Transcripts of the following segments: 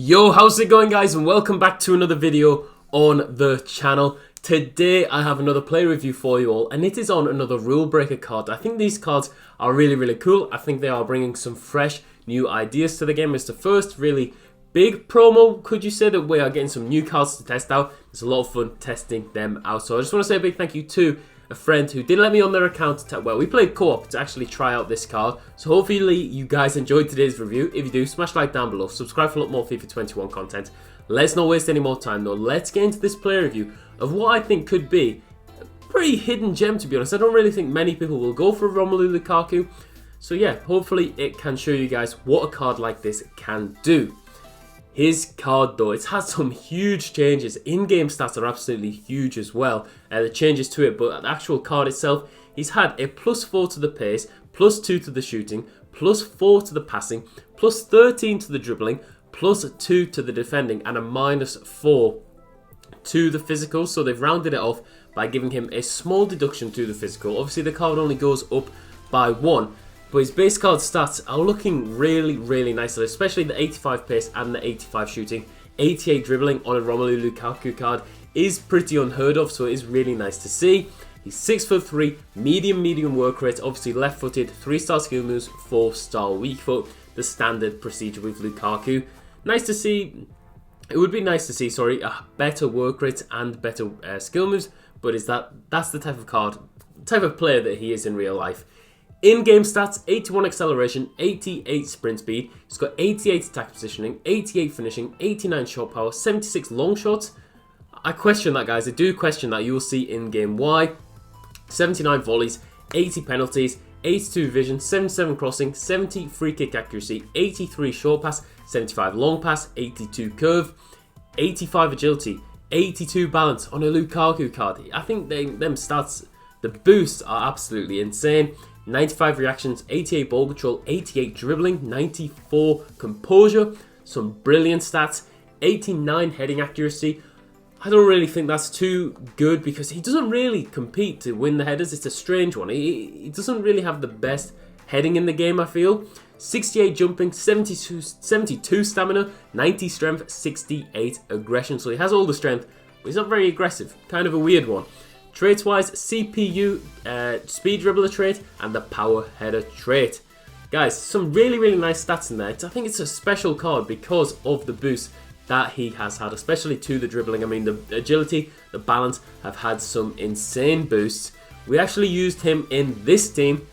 Yo, how's it going, guys, and welcome back to another video on the channel. Today I have another play review for you all, and it is on another rule breaker card. I think these cards are really cool. I think they are bringing some fresh new ideas to the game. It's the first really big promo, could you say, that we are getting some new cards to test out. It's a lot of fun testing them out. So I just want to say a big thank you to a friend who did let me on their account we played co-op to actually try out this card. So hopefully you guys enjoyed today's review. If you do, smash like down below, subscribe for a lot more FIFA 21 content. Let's not waste any more time though. Let's get into this play review of what I think could be a pretty hidden gem, to be honest. I don't really think many people will go for Romelu Lukaku. So yeah, hopefully it can show you guys what a card like this can do. His card though, it has some huge changes. In-game stats are absolutely huge as well. The changes to it, but the actual card itself, he's had a +4 to the pace, +2 to the shooting, +4 to the passing, +13 to the dribbling, +2 to the defending, and a -4 to the physical. So they've rounded it off by giving him a small deduction to the physical. Obviously the card only goes up by 1. But his base card stats are looking really nice, especially the 85 pace and the 85 shooting. 88 dribbling on a Romelu Lukaku card is pretty unheard of, so it is really nice to see. He's 6'3", medium work rate, obviously left-footed, 3-star skill moves, 4-star weak foot, the standard procedure with Lukaku. Nice to see. It would be nice to see, a better work rate and better skill moves, but that's the type of player that he is in real life. In-game stats, 81 acceleration, 88 sprint speed, he's got 88 attack positioning, 88 finishing, 89 shot power, 76 long shots. I question that, guys, I do question that. You will see in-game why. 79 volleys, 80 penalties, 82 vision, 77 crossing, 70 free kick accuracy, 83 short pass, 75 long pass, 82 curve, 85 agility, 82 balance on a Lukaku card. I think them stats, the boosts are absolutely insane. 95 reactions, 88 ball control, 88 dribbling, 94 composure, some brilliant stats, 89 heading accuracy. I don't really think that's too good because he doesn't really compete to win the headers. It's a strange one. He doesn't really have the best heading in the game, I feel. 68 jumping, 72 stamina, 90 strength, 68 aggression. So he has all the strength, but he's not very aggressive. Kind of a weird one. Traits-wise, CPU, speed dribbler trait, and the power header trait. Guys, some really nice stats in there. I think it's a special card because of the boost that he has had, especially to the dribbling. I mean, the agility, the balance have had some insane boosts. We actually used him in this team.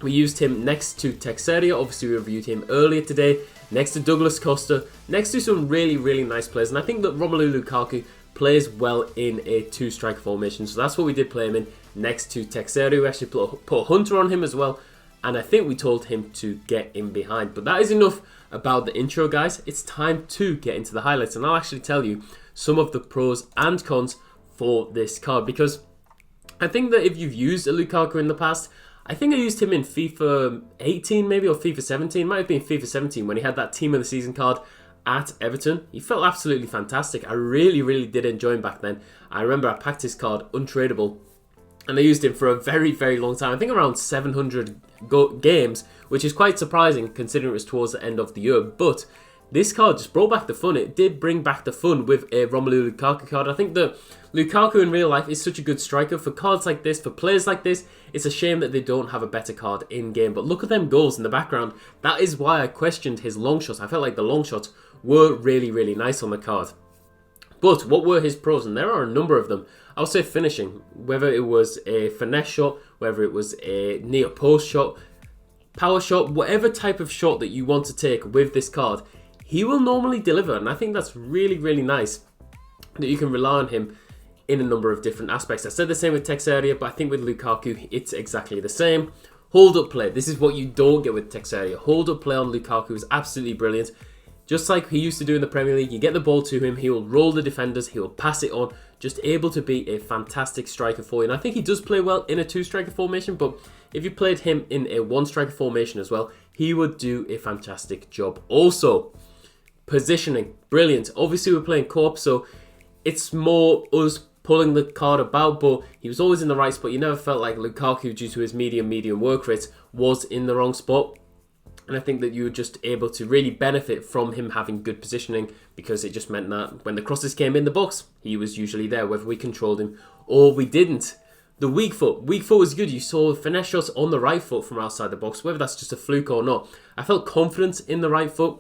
We used him next to Texeria. Obviously, we reviewed him earlier today. Next to Douglas Costa. Next to some really nice players. And I think that Romelu Lukaku plays well in a 2-striker formation, so that's what we did play him in next to Texeria. We actually put a Hunter on him as well, and I think we told him to get in behind. But that is enough about the intro, guys. It's time to get into the highlights, and I'll actually tell you some of the pros and cons for this card, because I think that if you've used a Lukaku in the past, I think I used him in FIFA 18 maybe, or FIFA 17, might have been FIFA 17 when he had that Team of the Season card at Everton. He felt absolutely fantastic. I really did enjoy him back then. I remember I packed his card untradeable and I used him for a very long time. I think around 700 games, which is quite surprising considering it was towards the end of the year. But this card just brought back the fun. It did bring back the fun with a Romelu Lukaku card. I think that Lukaku in real life is such a good striker. For cards like this, for players like this, it's a shame that they don't have a better card in game. But look at them goals in the background. That is why I questioned his long shots. I felt like the long shots were really nice on the card. But what were his pros? And there are a number of them. I'll say finishing, whether it was a finesse shot, whether it was a near post shot, power shot, whatever type of shot that you want to take with this card, he will normally deliver. And I think that's really nice that you can rely on him in a number of different aspects. I said the same with Texeria, but I think with Lukaku it's exactly the same. Hold up play, this is what you don't get with Texeria. Hold up play on Lukaku is absolutely brilliant. Just like he used to do in the Premier League, you get the ball to him, he will roll the defenders, he will pass it on, just able to be a fantastic striker for you. And I think he does play well in a 2-striker formation, but if you played him in a 1-striker formation as well, he would do a fantastic job. Also, positioning, brilliant. Obviously we're playing co-op, so it's more us pulling the card about, but he was always in the right spot. You never felt like Lukaku, due to his medium work rate, was in the wrong spot. And I think that you were just able to really benefit from him having good positioning, because it just meant that when the crosses came in the box, he was usually there, whether we controlled him or we didn't. The weak foot. Weak foot was good. You saw finesse shots on the right foot from outside the box, whether that's just a fluke or not. I felt confident in the right foot.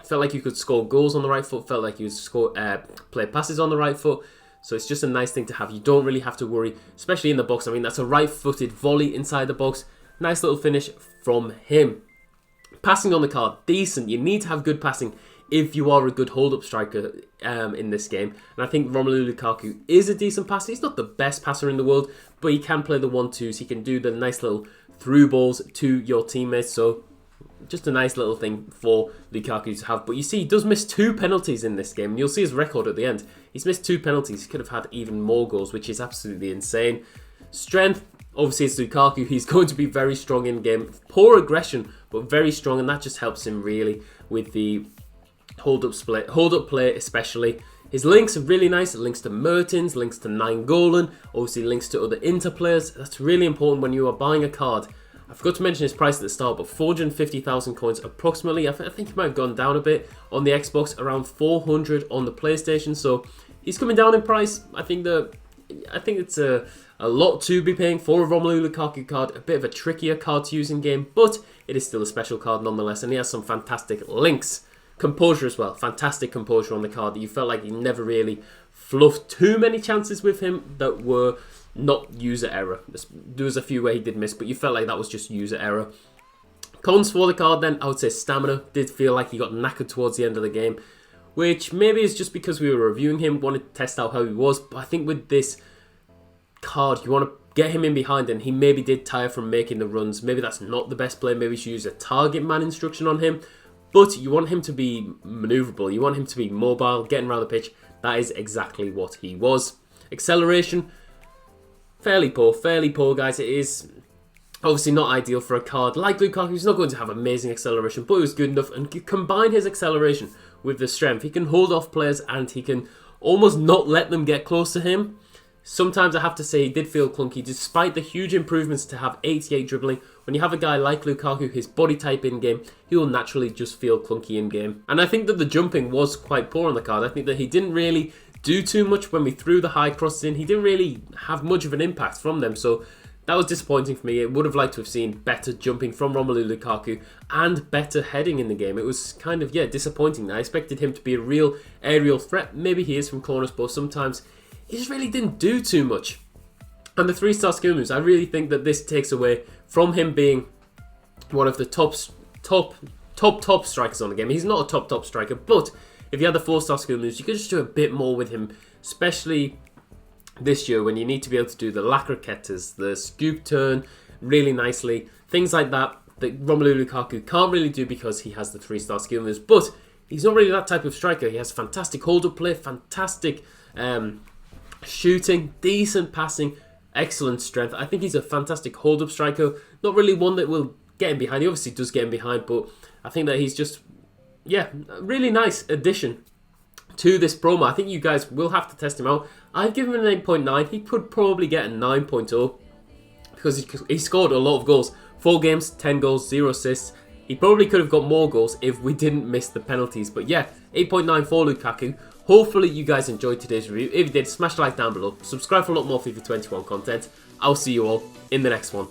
Felt like you could score goals on the right foot. Felt like you could play passes on the right foot. So it's just a nice thing to have. You don't really have to worry, especially in the box. I mean, that's a right-footed volley inside the box. Nice little finish from him. Passing on the card, decent. You need to have good passing if you are a good hold-up striker in this game. And I think Romelu Lukaku is a decent passer. He's not the best passer in the world, but he can play the 1-2s. He can do the nice little through balls to your teammates. So just a nice little thing for Lukaku to have. But you see, he does miss 2 penalties in this game. And you'll see his record at the end. He's missed 2 penalties. He could have had even more goals, which is absolutely insane. Strength. Obviously, it's Lukaku. He's going to be very strong in game. Poor aggression, but very strong, and that just helps him really with the hold-up play especially. His links are really nice. It links to Mertens, links to Nainggolan, obviously links to other Inter players. That's really important when you are buying a card. I forgot to mention his price at the start, but 450,000 coins approximately. I think he might have gone down a bit on the Xbox, around 400 on the PlayStation. So he's coming down in price. I think it's a lot to be paying for a Romelu Lukaku card. A bit of a trickier card to use in game, but it is still a special card nonetheless. And he has some fantastic links. Composure as well. Fantastic composure on the card. You felt like you never really fluffed too many chances with him that were not user error. There was a few where he did miss, but you felt like that was just user error. Cons for the card then, I would say stamina. Did feel like he got knackered towards the end of the game, which maybe is just because we were reviewing him, wanted to test out how he was. But I think with this card, you want to get him in behind, and he maybe did tire from making the runs. Maybe that's not the best play. Maybe you should use a target man instruction on him. But you want him to be maneuverable. You want him to be mobile, getting around the pitch. That is exactly what he was. Acceleration, fairly poor, guys. It is obviously not ideal for a card like Lukaku. He's not going to have amazing acceleration, but it was good enough. And combine his acceleration with the strength. He can hold off players, and he can almost not let them get close to him. Sometimes I have to say he did feel clunky, despite the huge improvements to have 88 dribbling. When you have a guy like Lukaku, his body type in-game, he will naturally just feel clunky in-game. And I think that the jumping was quite poor on the card. I think that he didn't really do too much when we threw the high crosses in. He didn't really have much of an impact from them, so that was disappointing for me. I would have liked to have seen better jumping from Romelu Lukaku and better heading in the game. It was kind of, disappointing. I expected him to be a real aerial threat. Maybe he is from corners, but sometimes he just really didn't do too much. And the 3-star skill moves, I really think that this takes away from him being one of the top strikers on the game. He's not a top striker, but if you had the 4-star skill moves, you could just do a bit more with him, especially this year when you need to be able to do the lacroquettes, the scoop turn really nicely, things like that Romelu Lukaku can't really do because he has the 3-star skill moves. But he's not really that type of striker. He has fantastic hold-up play, fantastic shooting, decent passing, excellent strength. I think he's a fantastic hold-up striker. Not really one that will get him behind. He obviously does get him behind, but I think that he's just, a really nice addition to this promo. I think you guys will have to test him out. I've given him an 8.9. He could probably get a 9.0 because he scored a lot of goals. 4 games, 10 goals, 0 assists. He probably could have got more goals if we didn't miss the penalties. But 8.9 for Lukaku. Hopefully you guys enjoyed today's review. If you did, smash the like down below. Subscribe for a lot more FIFA 21 content. I'll see you all in the next one.